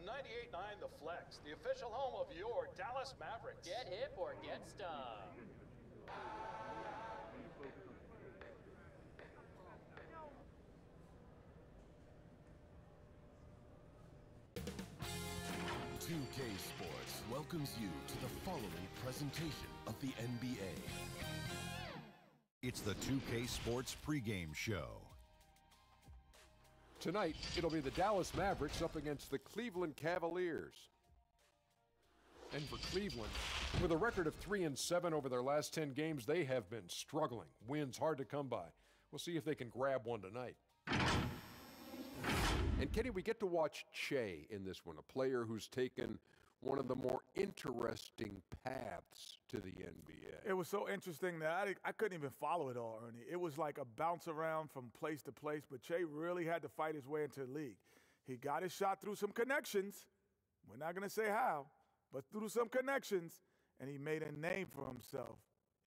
98.9 The Flex, the official home of your Dallas Mavericks. Get hip or get stung. TNT Sports welcomes you to the following presentation of the NBA. It's the 2K Sports pregame show. Tonight, it'll be the Dallas Mavericks up against the Cleveland Cavaliers. And for Cleveland, with a record of 3-7 over their last 10 games, they have been struggling. Wins hard to come by. We'll see if they can grab one tonight. And Kenny, we get to watch Che in this one, a player who's taken one of the more interesting paths to the NBA. It was so interesting that I couldn't even follow it all, Ernie. It was like a bounce around from place to place, but Che really had to fight his way into the league. He got his shot through some connections. We're not going to say how, but through some connections, and he made a name for himself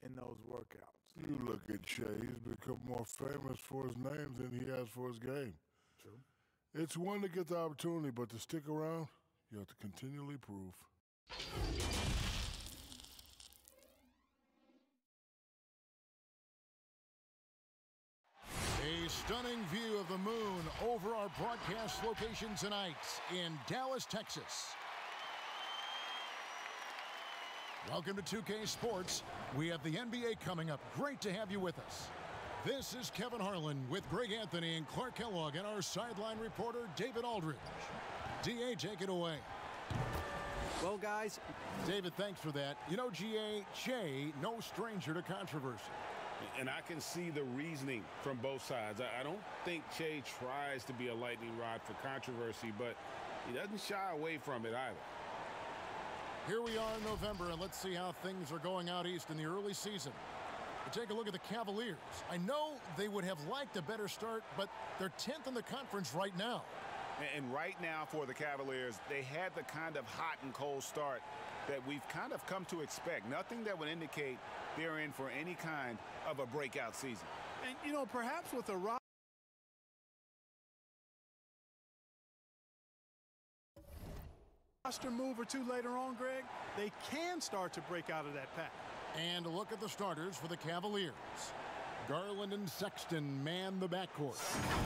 in those workouts. You look at Che, he's become more famous for his name than he has for his game. True. It's one to get the opportunity, but to stick around, you have to continually prove. A stunning view of the moon over our broadcast location tonight in Dallas, Texas. Welcome to 2K Sports. We have the NBA coming up. Great to have you with us. This is Kevin Harlan with Greg Anthony and Clark Kellogg and our sideline reporter, David Aldridge. DA, take it away. Well, guys. David, thanks for that. You know, GA, Che, no stranger to controversy. And I can see the reasoning from both sides. I don't think Che tries to be a lightning rod for controversy, but he doesn't shy away from it either. Here we are in November, and let's see how things are going out east in the early season. We take a look at the Cavaliers. I know they would have liked a better start, but they're 10th in the conference right now. And right now for the Cavaliers, they had the kind of hot and cold start that we've kind of come to expect. Nothing that would indicate they're in for any kind of a breakout season. And, you know, perhaps with a roster move or two later on, Greg, they can start to break out of that pack. And a look at the starters for the Cavaliers. Garland and Sexton man the backcourt.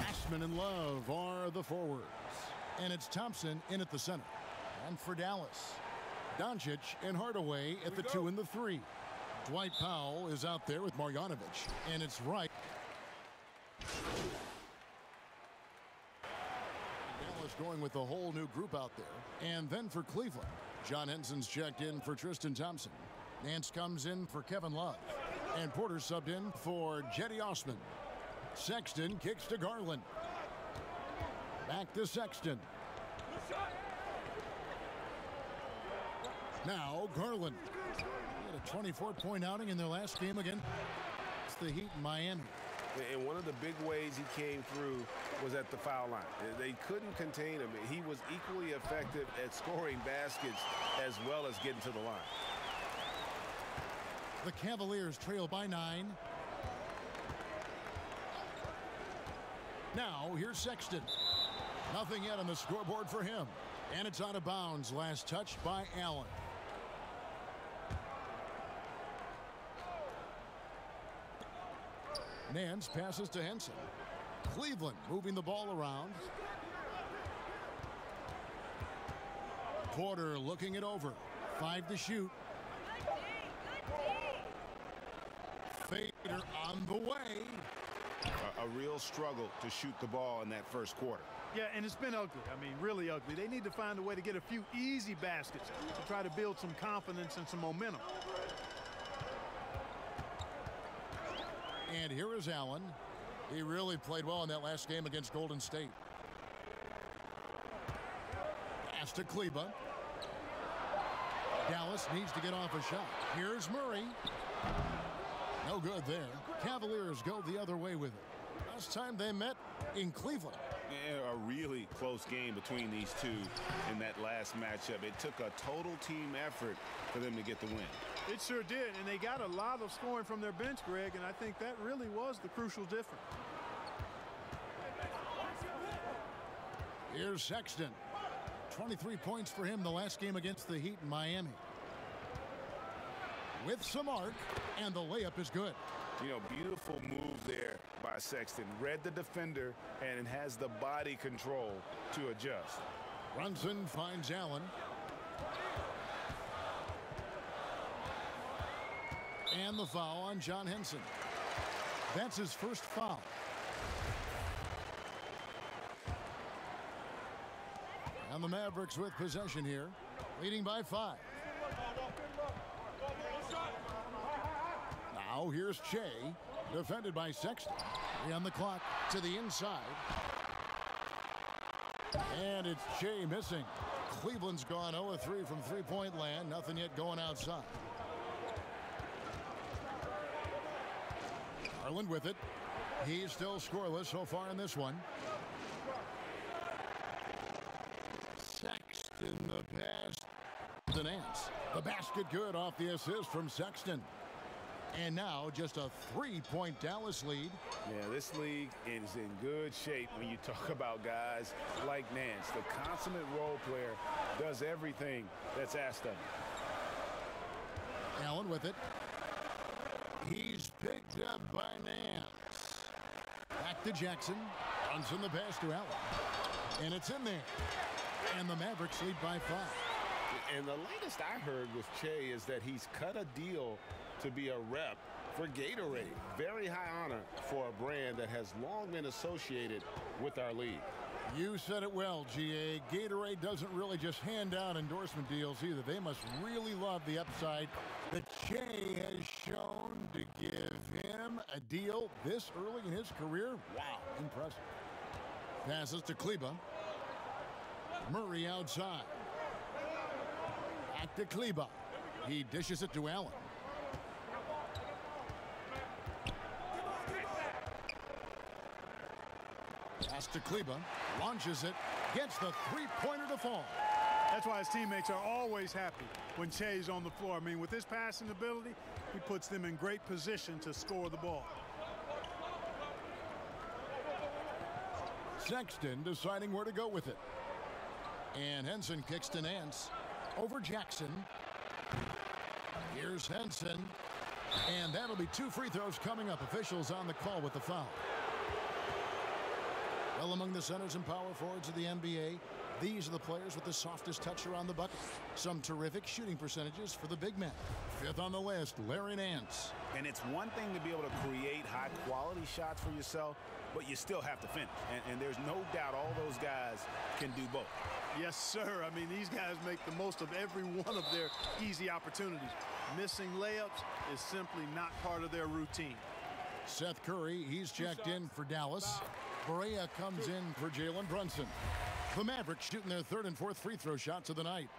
Ashman and Love are the forwards. And it's Thompson in at the center. And for Dallas, Doncic and Hardaway at the 2 and the 3. Dwight Powell is out there with Marjanovic. And it's Wright. Dallas going with the whole new group out there. And then for Cleveland, John Henson's checked in for Tristan Thompson. Nance comes in for Kevin Love. And Porter subbed in for Jetty Osman. Sexton kicks to Garland. Back to Sexton. Now Garland. He had a 24-point outing in their last game against the Heat in Miami. And one of the big ways he came through was at the foul line. They couldn't contain him. He was equally effective at scoring baskets as well as getting to the line. The Cavaliers trail by 9. Now here's Sexton. Nothing yet on the scoreboard for him. And it's out of bounds. Last touch by Allen. Nance passes to Henson. Cleveland moving the ball around. Porter looking it over. 5 to shoot. Fader on the way. A real struggle to shoot the ball in that first quarter. Yeah, and it's been ugly. I mean, really ugly. They need to find a way to get a few easy baskets to try to build some confidence and some momentum. And here is Allen. He really played well in that last game against Golden State. Pass to Kleba. Dallas needs to get off a shot. Here's Murray. No good there. Cavaliers go the other way with it. Last time they met in Cleveland. Yeah, a really close game between these two in that last matchup. It took a total team effort for them to get the win. It sure did, and they got a lot of scoring from their bench, Greg, and I think that really was the crucial difference. Here's Sexton. 23 points for him the last game against the Heat in Miami. With some arc, and the layup is good. You know, beautiful move there by Sexton. Read the defender and has the body control to adjust. Brunson finds Allen. And the foul on John Henson. That's his first foul. And the Mavericks with possession here, leading by 5. Now here's Che, defended by Sexton. 3 on the clock to the inside. And it's Che missing. Cleveland's gone 0-3 from three-point land. Nothing yet going outside. Garland with it. He's still scoreless so far in this one. Sexton the pass to Nance. The basket good off the assist from Sexton. And now just a 3-point Dallas lead. Yeah, this league is in good shape when you talk about guys like Nance. The consummate role player does everything that's asked of him. Allen with it. He's picked up by Nance. Back to Jackson. Runs in the pass to Allen. And it's in there. And the Mavericks lead by 5. And the latest I heard with Che is that he's cut a deal to be a rep for Gatorade. Very high honor for a brand that has long been associated with our league. You said it well, GA. Gatorade doesn't really just hand out endorsement deals either. They must really love the upside that Che has shown to give him a deal this early in his career. Wow, impressive. Passes to Kleba. Murray outside. Back to Kleba. He dishes it to Allen. Pass to Kleba. Launches it. Gets the three-pointer to fall. That's why his teammates are always happy when Che's on the floor. I mean, with his passing ability, he puts them in great position to score the ball. Sexton deciding where to go with it. And Henson kicks to Nance. Over Jackson. Here's Henson. And that'll be 2 free throws coming up. Officials on the call with the foul. Well, among the centers and power forwards of the NBA, these are the players with the softest touch around the bucket. Some terrific shooting percentages for the big men. 5th on the list, Larry Nance. And it's one thing to be able to create high-quality shots for yourself, but you still have to finish. And there's no doubt all those guys can do both. Yes, sir. I mean, these guys make the most of every one of their easy opportunities. Missing layups is simply not part of their routine. Seth Curry, he's checked in for Dallas. Barea comes in for Jalen Brunson. The Mavericks shooting their 3rd and 4th free throw shots of the night.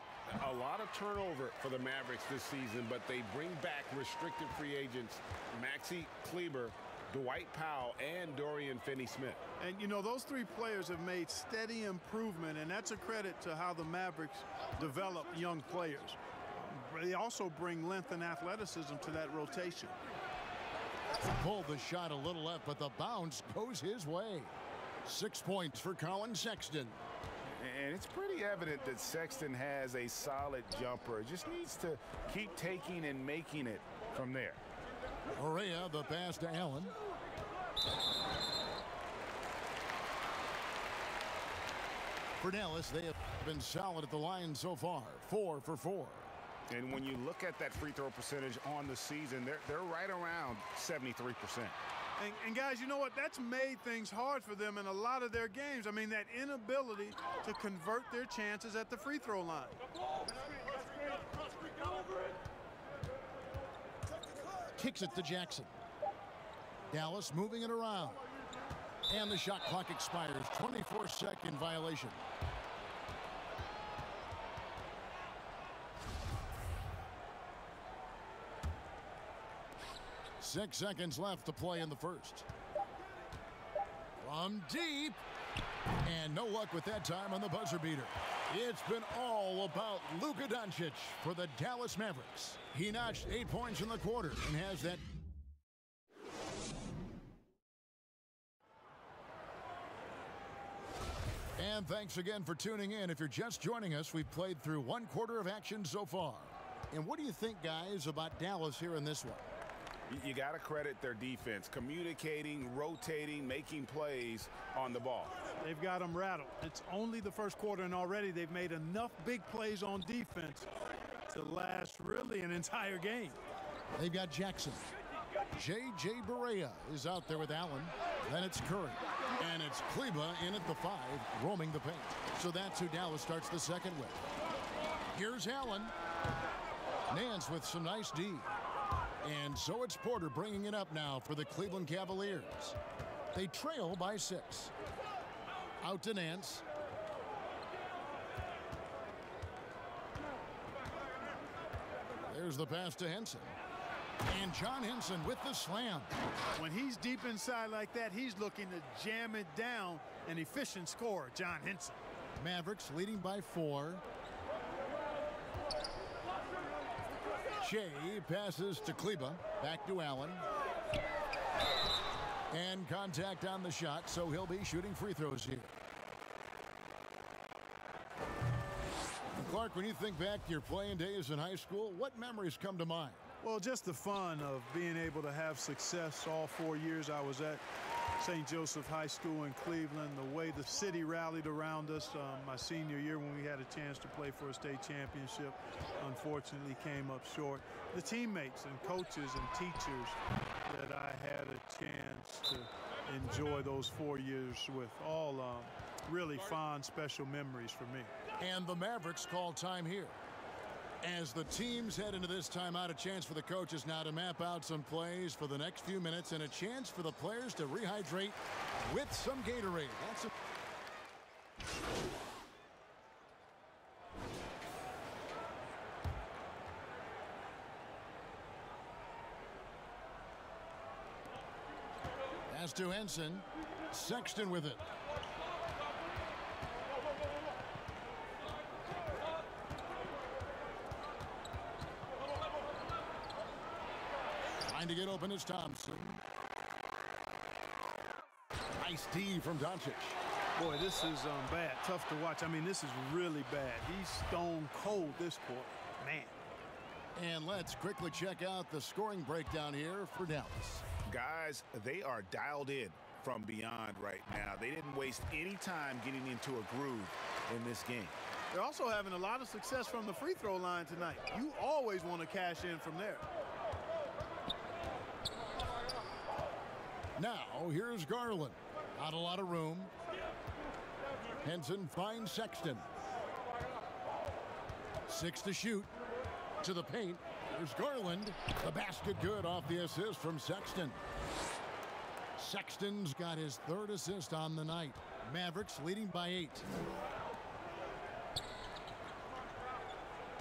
A lot of turnover for the Mavericks this season, but they bring back restricted free agents Maxi Kleber, Dwight Powell, and Dorian Finney-Smith. And, you know, those 3 players have made steady improvement, and that's a credit to how the Mavericks develop young players. They also bring length and athleticism to that rotation. Pulled the shot a little left, but the bounce goes his way. 6 points for Colin Sexton. And it's pretty evident that Sexton has a solid jumper. Just needs to keep taking and making it from there. Barea, the pass to Allen. For Dallas, they have been solid at the line so far. 4 for 4. And when you look at that free throw percentage on the season, they're right around 73%. And guys, you know what? That's made things hard for them in a lot of their games. I mean, that inability to convert their chances at the free throw line. Kicks it to Jackson. Dallas moving it around. And the shot clock expires. 24-second violation. Six seconds left to play in the first. From deep. And no luck with that time on the buzzer beater. It's been all about Luka Doncic for the Dallas Mavericks. He notched 8 points in the quarter and has that. And thanks again for tuning in. If you're just joining us, we've played through one quarter of action so far. And what do you think, guys, about Dallas here in this one? You got to credit their defense, communicating, rotating, making plays on the ball. They've got them rattled. It's only the first quarter, and already they've made enough big plays on defense to last really an entire game. They've got Jackson. J.J. Barea is out there with Allen. Then it's Curry. And it's Kleba in at the 5, roaming the paint. So that's who Dallas starts the second with. Here's Allen. Nance with some nice D. And so it's Porter bringing it up now for the Cleveland Cavaliers. They trail by 6. Out to Nance. There's the pass to Henson. And John Henson with the slam. When he's deep inside like that, he's looking to jam it down. An efficient scorer, John Henson. Mavericks leading by 4. Shea passes to Kleba. Back to Allen. And contact on the shot, so he'll be shooting free throws here. And Clark, when you think back to your playing days in high school, what memories come to mind? Well, just the fun of being able to have success all 4 years I was at St. Joseph High School in Cleveland, the way the city rallied around us my senior year when we had a chance to play for a state championship, unfortunately came up short. The teammates and coaches and teachers that I had a chance to enjoy those 4 years with, all really fond, special memories for me. And the Mavericks call time here. As the teams head into this timeout, a chance for the coaches now to map out some plays for the next few minutes and a chance for the players to rehydrate with some Gatorade. That's Pass to Henson. Sexton with it. Trying to get open is Thompson. Nice D from Doncic. Boy, this is bad. Tough to watch. I mean, this is really bad. He's stone cold this quarter. Man. And let's quickly check out the scoring breakdown here for Dallas. Guys, they are dialed in from beyond right now. They didn't waste any time getting into a groove in this game. They're also having a lot of success from the free throw line tonight. You always want to cash in from there. Now, here's Garland. Not a lot of room. Henson finds Sexton. 6 to shoot. To the paint. Here's Garland. The basket good off the assist from Sexton. Sexton's got his 3rd assist on the night. Mavericks leading by 8.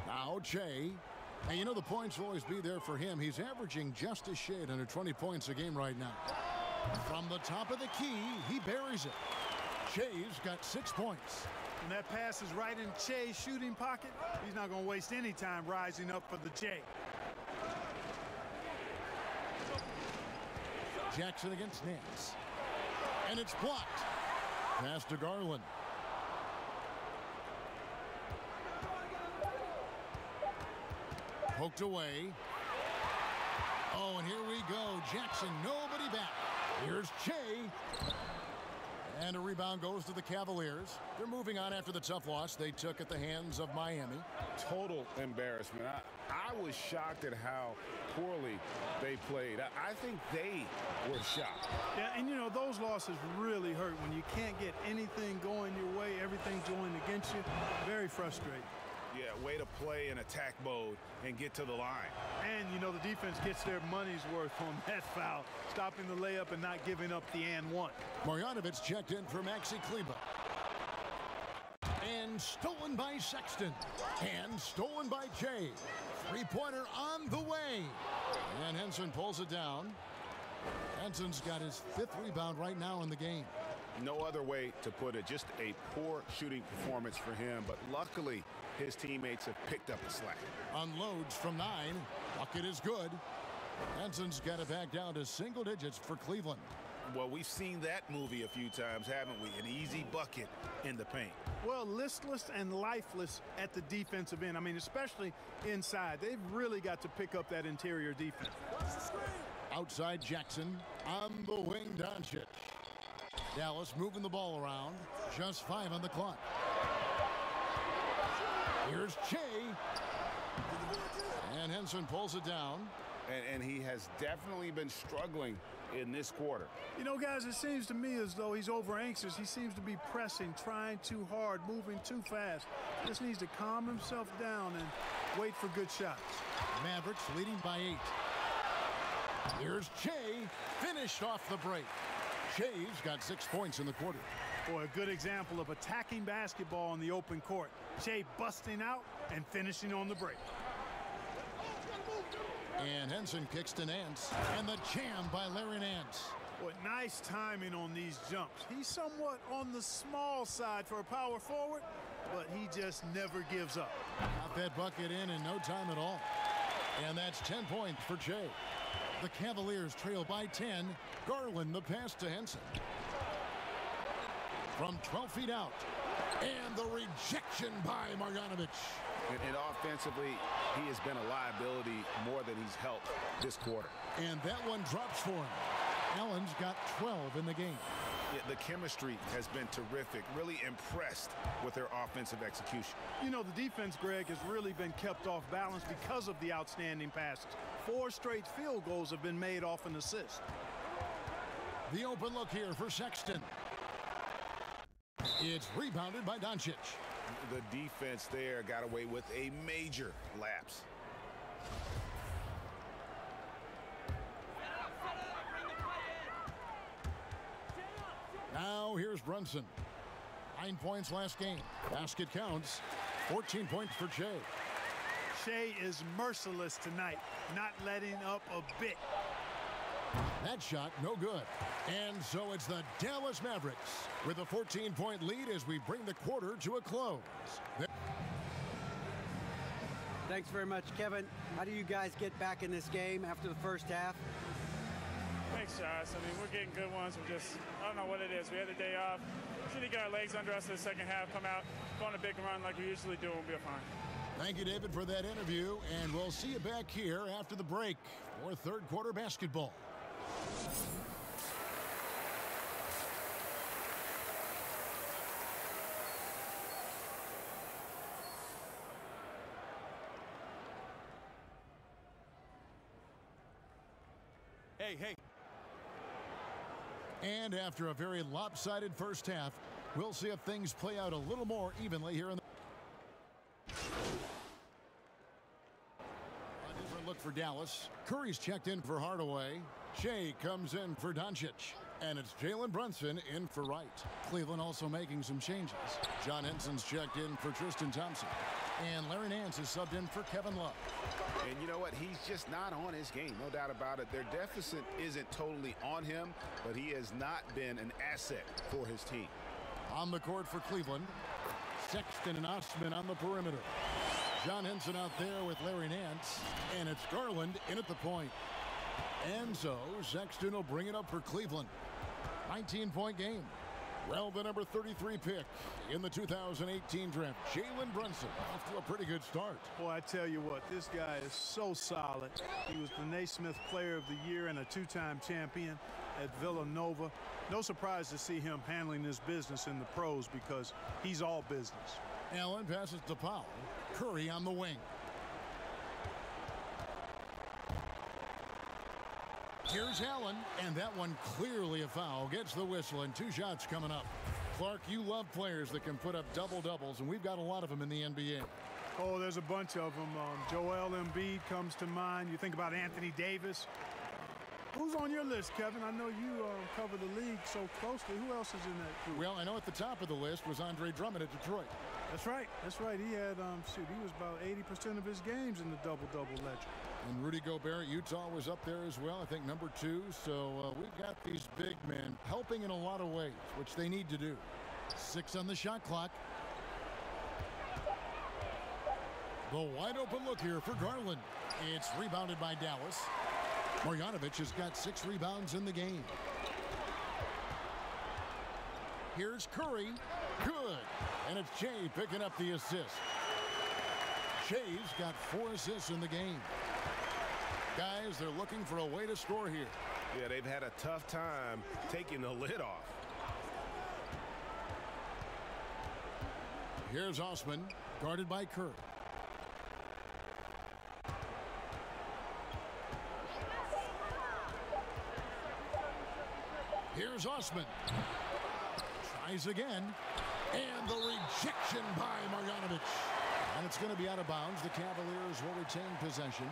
Now, Che. And you know the points will always be there for him. He's averaging just a shade under 20 points a game right now. From the top of the key, he buries it. Che's got 6 points. And that pass is right in Che's shooting pocket. He's not going to waste any time rising up for the Che. Jackson against Nance. And it's blocked. Pass to Garland. Poked away. Oh, and here we go. Jackson, nobody back. Here's Che. And a rebound goes to the Cavaliers. They're moving on after the tough loss they took at the hands of Miami. Total embarrassment. I was shocked at how poorly they played. I think they were shocked. Yeah, and you know, those losses really hurt when you can't get anything going your way, everything's going against you. Very frustrating. Yeah, way to play in attack mode and get to the line. And, you know, the defense gets their money's worth on that foul, stopping the layup and not giving up the and one. Marjanovic checked in for Maxi Kleba. And stolen by Sexton. And stolen by Che. 3-pointer on the way. And Henson pulls it down. Henson's got his 5th rebound right now in the game. No other way to put it. Just a poor shooting performance for him. But luckily, his teammates have picked up the slack. Unloads from 9. Bucket is good. Henson's got it back down to single digits for Cleveland. Well, we've seen that movie a few times, haven't we? An easy bucket in the paint. Well, listless and lifeless at the defensive end. I mean, especially inside. They've really got to pick up that interior defense. Outside Jackson, on the wing Doncic. Dallas moving the ball around. Just 5 on the clock. Here's Che. And Henson pulls it down. And he has definitely been struggling in this quarter. You know, guys, it seems to me as though he's over anxious. He seems to be pressing, trying too hard, moving too fast. Just needs to calm himself down and wait for good shots. Mavericks leading by 8. Here's Che, finished off the break. Che's got 6 points in the quarter. Boy, a good example of attacking basketball in the open court. Che busting out and finishing on the break. And Henson kicks to Nance. And the jam by Larry Nance. Boy, nice timing on these jumps. He's somewhat on the small side for a power forward, but he just never gives up. Got that bucket in no time at all. And that's 10 points for Che. The Cavaliers trail by 10. Garland the pass to Henson. From 12 feet out. And the rejection by Marjanovic. And offensively, he has been a liability more than he's helped this quarter. And that one drops for him. Allen's got 12 in the game. Yeah, the chemistry has been terrific. Really impressed with their offensive execution. You know, the defense, Greg, has really been kept off balance because of the outstanding passes. 4 straight field goals have been made off an assist. The open look here for Sexton. It's rebounded by Doncic. The defense there got away with a major lapse. Now here's Brunson. 9 points last game. Basket counts. 14 points for Che. Che is merciless tonight, not letting up a bit. That shot no good. And so it's the Dallas Mavericks with a 14-point lead as we bring the quarter to a close. Thanks very much, Kevin. How do you guys get back in this game after the first half? Thanks, Josh. I mean, we're getting good ones. We're just, I don't know what it is. We had the day off. We should get our legs under us in the second half, come out, go on a big run like we usually do, and we'll be fine. Thank you, David, for that interview. And we'll see you back here after the break for third quarter basketball. Hey. And after a very lopsided first half, we'll see if things play out a little more evenly here in the... A different look for Dallas. Curry's checked in for Hardaway. Shea comes in for Doncic. And it's Jalen Brunson in for Wright. Cleveland also making some changes. John Henson's checked in for Tristan Thompson. And Larry Nance is subbed in for Kevin Love. And you know what? He's just not on his game, no doubt about it. Their deficit isn't totally on him, but he has not been an asset for his team. On the court for Cleveland, Sexton and Osman on the perimeter. John Henson out there with Larry Nance, and it's Garland in at the point. And so Sexton will bring it up for Cleveland. 19-point game. Well, the number 33 pick in the 2018 draft, Jalen Brunson, off to a pretty good start. Boy, I tell you what, this guy is so solid. He was the Naismith Player of the Year and a 2-time champion at Villanova. No surprise to see him handling this business in the pros because he's all business. Allen passes to Powell. Curry on the wing. Here's Allen, and that one clearly a foul. Gets the whistle, and 2 shots coming up. Clark, you love players that can put up double-doubles, and we've got a lot of them in the NBA. Oh, there's a bunch of them. Joel Embiid comes to mind. You think about Anthony Davis. Who's on your list, Kevin? I know you cover the league so closely. Who else is in that group? Well, I know at the top of the list was Andre Drummond at Detroit. That's right. He had, he was about 80% of his games in the double-double ledger. And Rudy Gobert, Utah was up there as well, I think number 2. So we've got these big men helping in a lot of ways, which they need to do. 6 on the shot clock. The wide open look here for Garland. It's rebounded by Dallas. Marjanovic has got 6 rebounds in the game. Here's Curry. Good. And it's Shea picking up the assist. Shea's got 4 assists in the game. Guys, they're looking for a way to score here. Yeah, they've had a tough time taking the lid off. Here's Osman, guarded by Curry. Here's Osman. Tries again. And the rejection by Marjanovic. And it's going to be out of bounds. The Cavaliers will retain possession.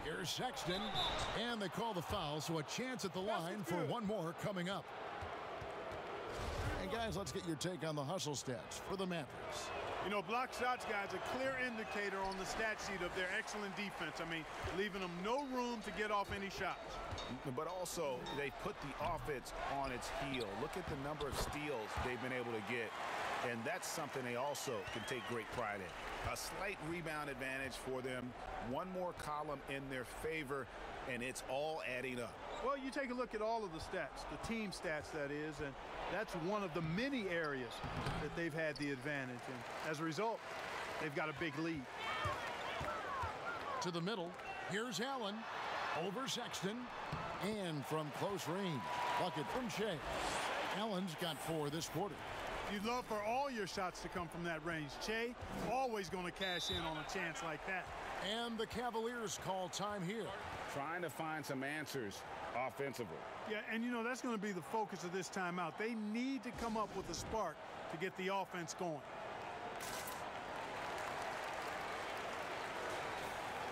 Here's Sexton. And they call the foul, so a chance at the line for one more coming up. And guys, let's get your take on the hustle stats for the Mavericks. You know, block shots, guys, a clear indicator on the stat sheet of their excellent defense. I mean, leaving them no room to get off any shots. But also, they put the offense on its heel. Look at the number of steals they've been able to get. And that's something they also can take great pride in. A slight rebound advantage for them. One more column in their favor, and it's all adding up. Well, you take a look at all of the stats, the team stats, that is, and that's one of the many areas that they've had the advantage. And as a result, they've got a big lead. To the middle, here's Allen. Over Sexton. And from close range, bucket from Shea. Allen's got 4 this quarter. You'd love for all your shots to come from that range. Shea, always going to cash in on a chance like that. And the Cavaliers call time here. Trying to find some answers offensively. Yeah, and you know, that's going to be the focus of this timeout. They need to come up with a spark to get the offense going.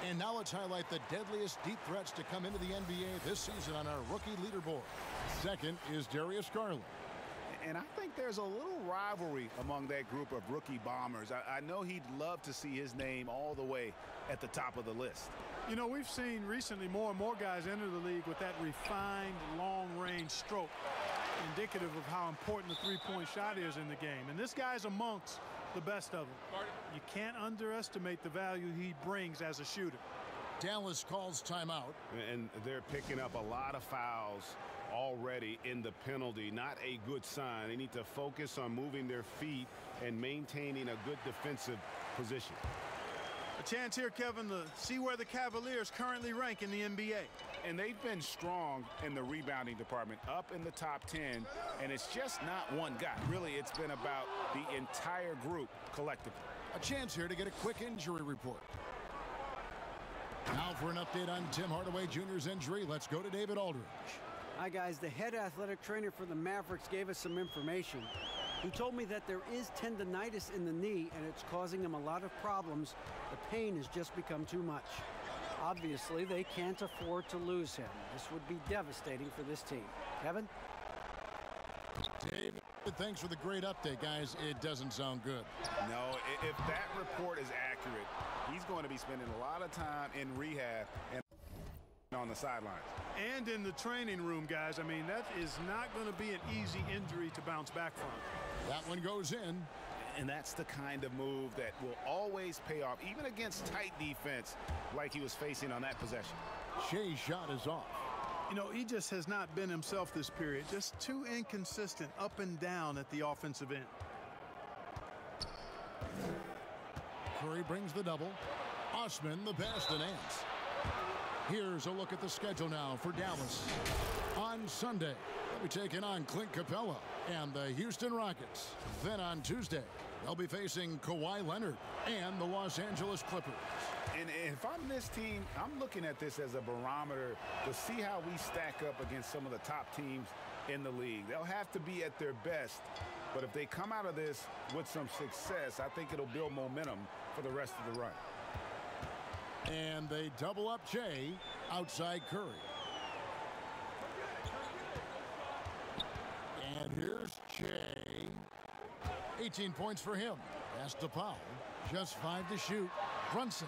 And now let's highlight the deadliest deep threats to come into the NBA this season on our rookie leaderboard. Second is Darius Garland. And I think there's a little rivalry among that group of rookie bombers. I know he'd love to see his name all the way at the top of the list. You know, we've seen recently more and more guys enter the league with that refined long-range stroke, indicative of how important the three-point shot is in the game. And this guy's amongst the best of them. You can't underestimate the value he brings as a shooter. Dallas calls timeout. And they're picking up a lot of fouls already in the penalty. Not a good sign. They need to focus on moving their feet and maintaining a good defensive position. A chance here, Kevin, to see where the Cavaliers currently rank in the NBA. And they've been strong in the rebounding department, up in the top 10, and it's just not one guy. Really, it's been about the entire group collectively. A chance here to get a quick injury report. Now for an update on Tim Hardaway Jr.'s injury, let's go to David Aldridge. Hi, guys. The head athletic trainer for the Mavericks gave us some information. He told me that there is tendonitis in the knee, and it's causing him a lot of problems. The pain has just become too much. Obviously, they can't afford to lose him. This would be devastating for this team. Kevin? David, thanks for the great update, guys. It doesn't sound good. No, if that report is accurate, he's going to be spending a lot of time in rehab and on the sidelines. And in the training room, guys. I mean, that is not going to be an easy injury to bounce back from. That one goes in. And that's the kind of move that will always pay off, even against tight defense like he was facing on that possession. Shea's shot is off. You know, he just has not been himself this period. Just too inconsistent up and down at the offensive end. Curry brings the double. Osman the pass to Nance. Here's a look at the schedule now for Dallas. On Sunday, they'll be taking on Clint Capella and the Houston Rockets. Then on Tuesday, they'll be facing Kawhi Leonard and the Los Angeles Clippers. And if I'm this team, I'm looking at this as a barometer to see how we stack up against some of the top teams in the league. They'll have to be at their best, but if they come out of this with some success, I think it'll build momentum for the rest of the run. And they double up Shea outside Curry. And here's Shea. 18 points for him. Pass to Powell. Just 5 to shoot. Brunson.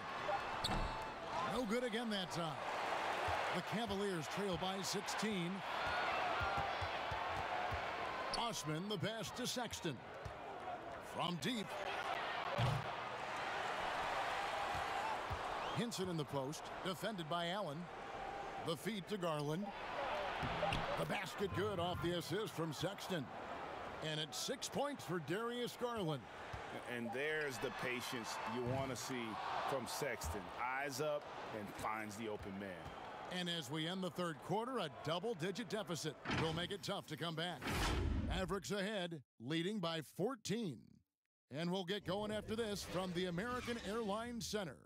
No good again that time. The Cavaliers trail by 16. Osman the pass to Sexton. From deep. Hinson in the post, defended by Allen. The feed to Garland. The basket good off the assist from Sexton. And it's 6 points for Darius Garland. And there's the patience you want to see from Sexton. Eyes up and finds the open man. And as we end the third quarter, a double-digit deficit will make it tough to come back. Mavericks ahead, leading by 14. And we'll get going after this from the American Airlines Center.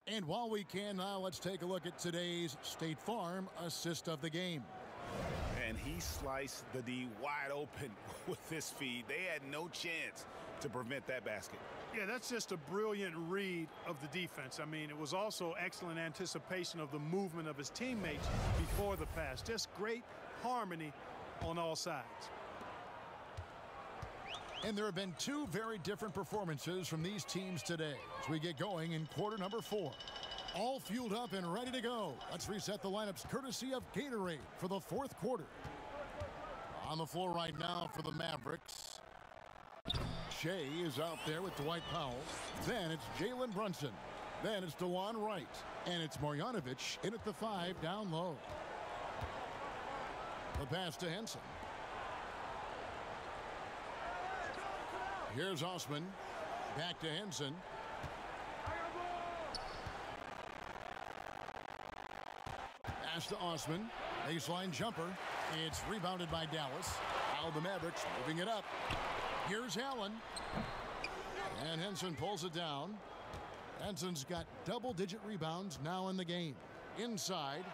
And while we can now, let's take a look at today's State Farm assist of the game. And he sliced the D wide open with this feed. They had no chance to prevent that basket. Yeah, that's just a brilliant read of the defense. I mean, it was also excellent anticipation of the movement of his teammates before the pass. Just great harmony on all sides. And there have been two very different performances from these teams today as we get going in quarter number 4. All fueled up and ready to go. Let's reset the lineups courtesy of Gatorade for the fourth quarter. On the floor right now for the Mavericks, Shea is out there with Dwight Powell. Then it's Jalen Brunson. Then it's DeJuan Wright. And it's Marjanovic in at the 5 down low. The pass to Henson. Here's Osman. Back to Henson. Pass to Osman. Baseline jumper. It's rebounded by Dallas. Now the Mavericks moving it up. Here's Allen. And Henson pulls it down. Henson's got double-digit rebounds now in the game. Inside.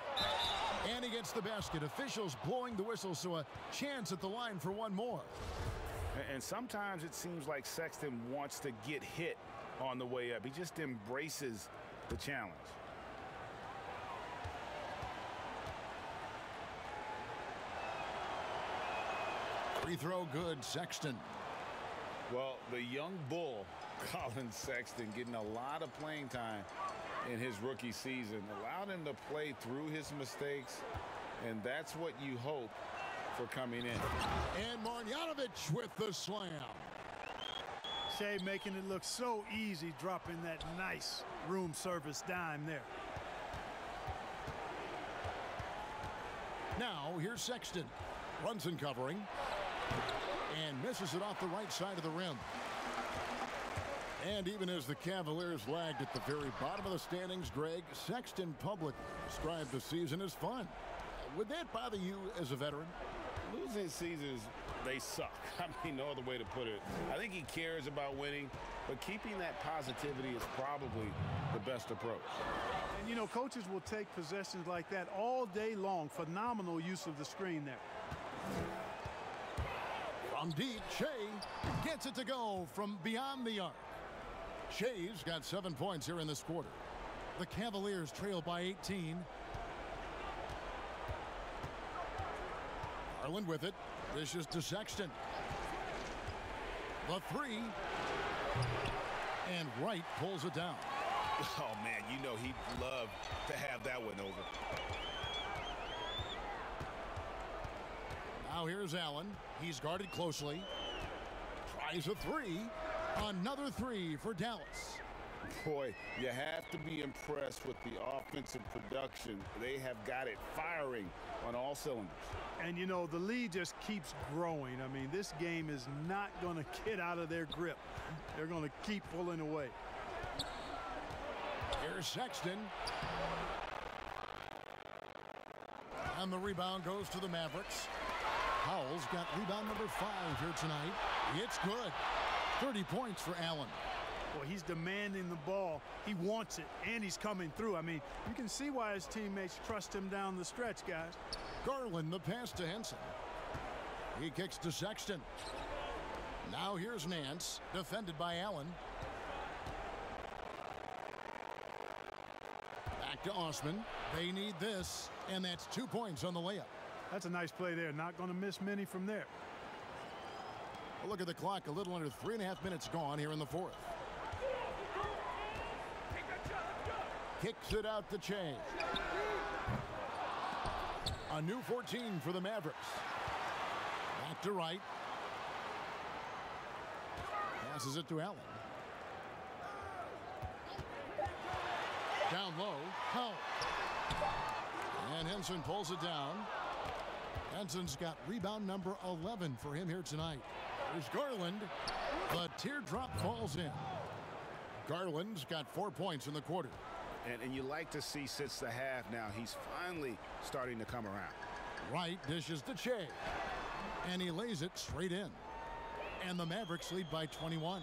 And he gets the basket. Officials blowing the whistle, so a chance at the line for one more. And sometimes it seems like Sexton wants to get hit on the way up. He just embraces the challenge. Free throw good, Sexton. Well, the young bull, Colin Sexton, getting a lot of playing time in his rookie season. Allowed him to play through his mistakes, and that's what you hope for coming in. And Marjanovic with the slam. Shea making it look so easy, dropping that nice room service dime there. Now here's Sexton. Brunson covering. And misses it off the right side of the rim. And even as the Cavaliers lagged at the very bottom of the standings, Greg, Sexton publicly described the season as fun. Would that bother you as a veteran? Losing seasons, they suck. I mean, no other way to put it. I think he cares about winning, but keeping that positivity is probably the best approach. And, you know, coaches will take possessions like that all day long. Phenomenal use of the screen there. From deep, Shea gets it to go from beyond the arc. Shea's got 7 points here in this quarter. The Cavaliers trail by 18. Garland with it. This is to Sexton. The 3. And Wright pulls it down. Oh, man, you know he'd love to have that one over. Now here's Allen. He's guarded closely. Tries a 3. Another 3 for Dallas. Boy, you have to be impressed with the offensive production. They have got it firing on all cylinders. And, you know, the lead just keeps growing. I mean, this game is not going to get out of their grip. They're going to keep pulling away. Here's Sexton. And the rebound goes to the Mavericks. Powell's got rebound number 5 here tonight. It's good. 30 points for Allen. Well, he's demanding the ball. He wants it, and he's coming through. I mean, you can see why his teammates trust him down the stretch, guys. Garland, the pass to Henson. He kicks to Sexton. Now here's Nance, defended by Allen. Back to Osman. They need this, and that's 2 points on the layup. That's a nice play there. Not going to miss many from there. Well, look at the clock. A little under 3.5 minutes gone here in the fourth. Kicks it out to Che. A new 14 for the Mavericks. Back to Wright. Passes it to Allen. Down low, Powell. And Henson pulls it down. Henson's got rebound number 11 for him here tonight. There's Garland. The teardrop falls in. Garland's got 4 points in the quarter. And you like to see since the half now, he's finally starting to come around. Wright dishes to Che. And he lays it straight in. And the Mavericks lead by 21.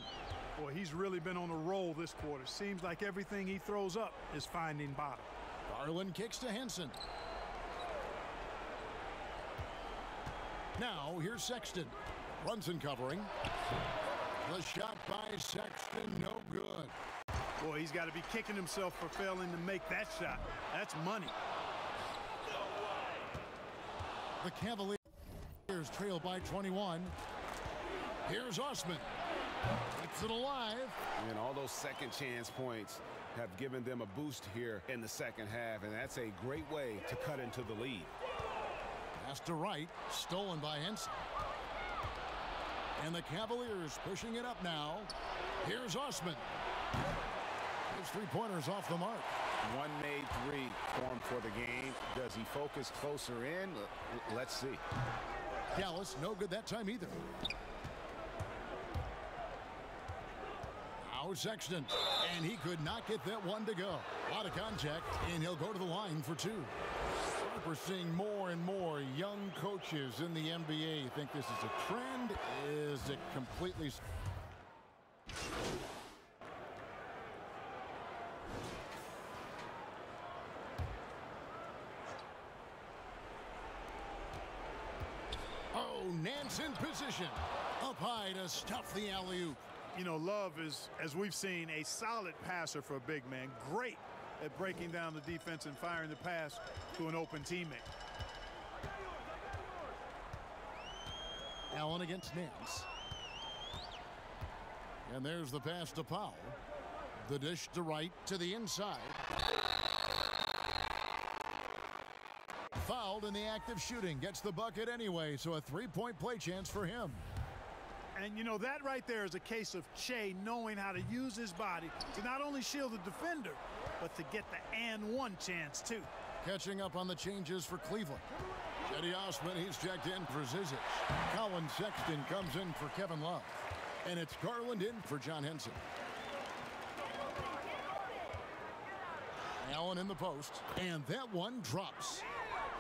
Boy, he's really been on a roll this quarter. Seems like everything he throws up is finding bottom. Garland kicks to Henson. Now, here's Sexton. Brunson covering. The shot by Sexton, no good. Boy, he's got to be kicking himself for failing to make that shot. That's money. The Cavaliers trail by 21. Here's Osman. Keeps it alive. And all those second chance points have given them a boost here in the second half, and that's a great way to cut into the lead. Pass to Wright, stolen by Henson. And the Cavaliers pushing it up now. Here's Osman. His three-pointers off the mark. One made three formed for the game. Does he focus closer in? Let's see. Dallas, no good that time either. Now Sexton, and he could not get that one to go. A lot of contact, and he'll go to the line for two. We're seeing more and more young coaches in the NBA. You think this is a trend? Is it completely... Oh, Nance in position. Up high to stuff the alley-oop. You know, Love is, as we've seen, a solid passer for a big man. Great at breaking down the defense and firing the pass to an open teammate. Allen against Nance. And there's the pass to Powell. The dish to Wright to the inside. Fouled in the act of shooting. Gets the bucket anyway, so a three-point play chance for him. And, you know, that right there is a case of Che knowing how to use his body to not only shield the defender, but to get the and one chance, too. Catching up on the changes for Cleveland. Cedi Osman, he's checked in for Zizic. Colin Sexton comes in for Kevin Love. And it's Garland in for John Henson. Allen in the post. And that one drops.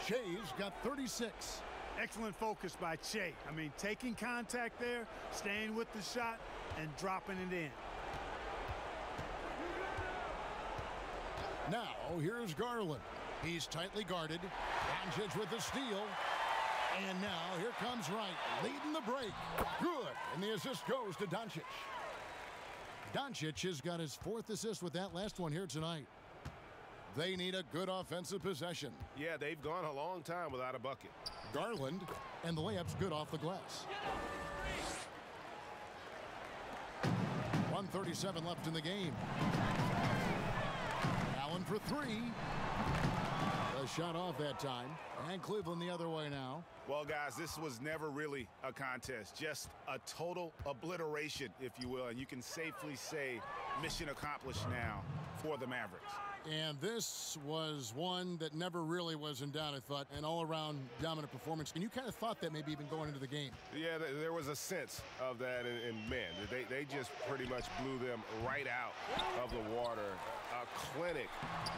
Che's got 36. Excellent focus by Che. I mean, taking contact there, staying with the shot, and dropping it in. Now, here's Garland. He's tightly guarded. Doncic with the steal. And now, here comes Wright, leading the break. Good. And the assist goes to Doncic. Doncic has got his fourth assist with that last one here tonight. They need a good offensive possession. Yeah, they've gone a long time without a bucket. Garland, and the layup's good off the glass. 1:37 left in the game. Allen for three. A shot off that time. And Cleveland the other way now. Well, guys, this was never really a contest. Just a total obliteration, if you will. And you can safely say mission accomplished now for the Mavericks. And this was one that never really was in doubt, I thought, an all-around dominant performance. And you kind of thought that maybe even going into the game. Yeah, there was a sense of that, and man, they just pretty much blew them right out of the water. A clinic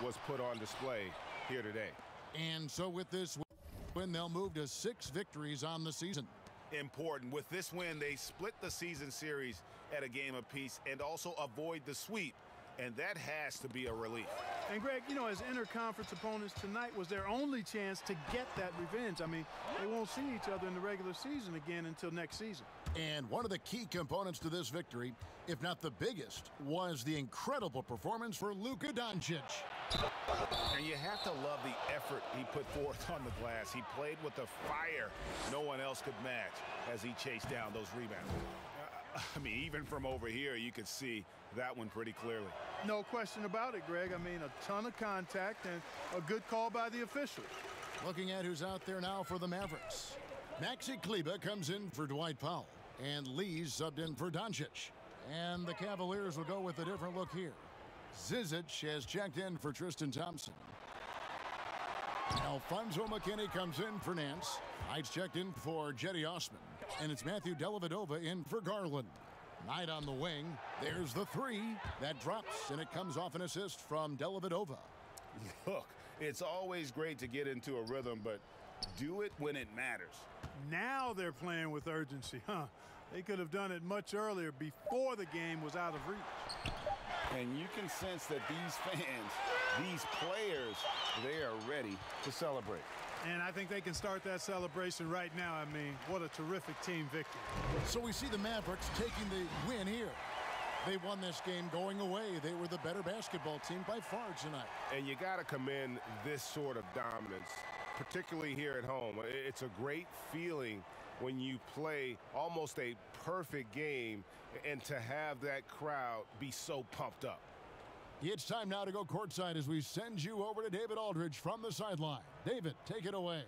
was put on display here today. And so with this win, they'll move to 6 victories on the season. Important. With this win, they split the season series at a game apiece and also avoid the sweep. And that has to be a relief. And, Greg, you know, as interconference opponents, tonight was their only chance to get that revenge. I mean, they won't see each other in the regular season again until next season. And one of the key components to this victory, if not the biggest, was the incredible performance for Luka Doncic. And you have to love the effort he put forth on the glass. He played with a fire no one else could match as he chased down those rebounds. I mean, even from over here, you could see that one pretty clearly. No question about it, Greg. I mean, a ton of contact and a good call by the officials. Looking at who's out there now for the Mavericks. Maxi Kleber comes in for Dwight Powell. And Lee's subbed in for Doncic. And the Cavaliers will go with a different look here. Zizic has checked in for Tristan Thompson. Alfonso McKinney comes in for Nance. Knight's checked in for Jetty Osman. And it's Matthew Dellavedova in for Garland. Knight on the wing. There's the three. That drops, and it comes off an assist from Dellavedova. Look, it's always great to get into a rhythm, but do it when it matters. Now they're playing with urgency, huh? They could have done it much earlier before the game was out of reach. And you can sense that these fans, these players, they are ready to celebrate. And I think they can start that celebration right now. I mean, what a terrific team victory. So we see the Mavericks taking the win here. They won this game going away. They were the better basketball team by far tonight. And you got to commend this sort of dominance, particularly here at home. It's a great feeling when you play almost a perfect game and to have that crowd be so pumped up. It's time now to go courtside as we send you over to David Aldridge from the sideline. David, take it away.